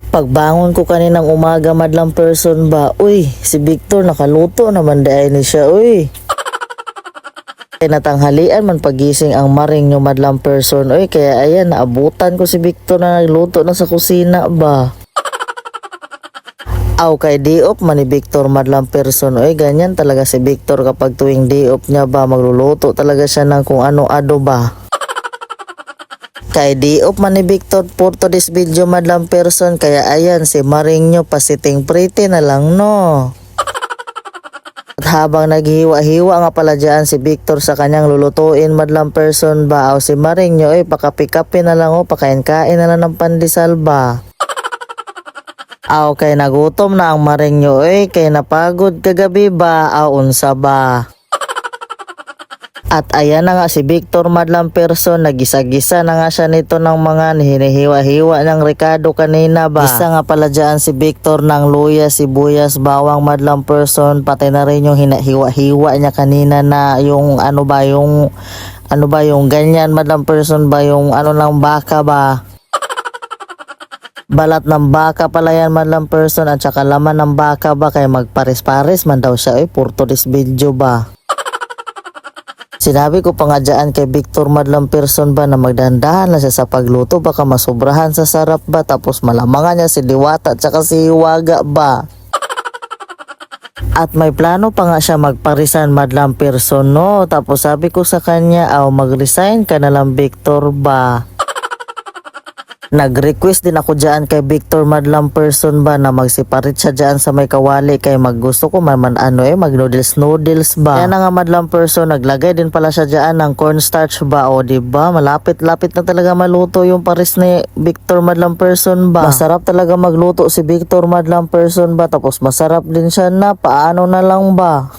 Pagbangon ko kaninang umaga madlang person ba, uy, si Victor nakaluto naman dahil ni siya, uy. Natanghalian man pagising ang maring nyo madlang person, uy, kaya ayan, naabutan ko si Victor na nagluto na sa kusina ba. Aw kay diop man ni Victor madlang person, uy, ganyan talaga si Victor kapag tuwing diop niya ba, magluluto talaga siya ng kung ano-ano ba. Kay diop man ni Victor for today's video madlang person, kaya ayan si maring nyo pasiting pretty na lang no. At habang naghiwa-hiwa nga pala dyan si Victor sa kanyang lulutuin madlang person ba, o si maring nyo ay pakapi-kapi na lang o pakain-kain na lang ng pandesal ba. Aw kay nagutom na ang maring nyo ay kay napagod kagabi ba, aw unsa ba. At ayan na nga si Victor madlang person, nagisa-gisa na nga siya nito ng mga hinihiwa-hiwa ng Ricardo kanina ba. Isa nga pala dyan si Victor ng luya, sibuyas, bawang madlang person, pati na rin yung hinahiwa-hiwa niya kanina na yung ano ba yung ganyan madlang person ba, yung ano ng baka ba. Balat ng baka pala yan madlang person, at saka laman ng baka ba, kay magpares-pares man daw siya for today's video ba. Sinabi ko pa nga dyan kay Victor madlang person ba na magdandahan na siya sa pagluto, baka masobrahan sa sarap ba, tapos malamangan niya si Diwata at saka si Hiwaga ba. At may plano pa nga siya magparisan madlang person no, tapos sabi ko sa kanya, aw mag-resign ka na lang Victor ba. Nag-request din ako dyan kay Victor madlang person ba na magsiparit siya dyan sa may kawali, kay maggusto ko man mag noodles ba. Kaya na nga madlang person, naglagay din pala siya dyan ng cornstarch ba, o diba malapit-lapit na talaga maluto yung paris ni Victor madlang person ba. Masarap talaga magluto si Victor madlang person ba, tapos masarap din siya na paano na lang ba.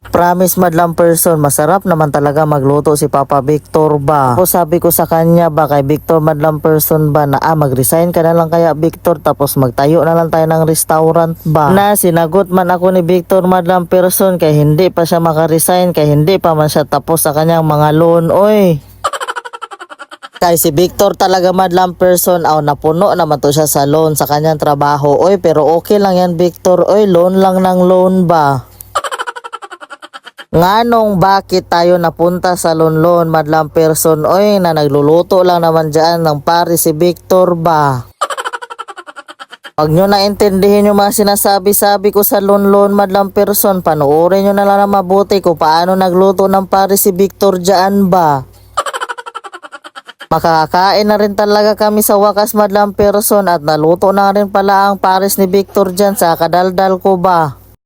Promise madlang person, masarap naman talaga magluto si Papa Victor ba. Tapos sabi ko sa kanya ba kay Victor madlang person ba na mag-resign ka na lang kaya Victor, tapos magtayo na lang tayo ng restaurant ba. Na sinagot man ako ni Victor madlang person, kay hindi pa siya makaresign, kay hindi pa man siya tapos sa kanyang mga loan oy. Kay si Victor talaga madlang person, aw napuno naman to siya sa loan sa kanyang trabaho oy, pero okay lang yan Victor oy, loan lang ng loan ba. Nganong bakit tayo napunta sa loan madlang person oy, na nagluluto lang naman dyan ng pare si Victor ba. Pag nyo naintindihin yung mga sinasabi-sabi ko sa loan madlang person, panoorin nyo na lang na mabuti kung paano nagluto ng pare si Victor dyan ba. Makakain na rin talaga kami sa wakas madlang person, at naluto na rin pala ang pares ni Victor dyan sa kadaldal ko ba.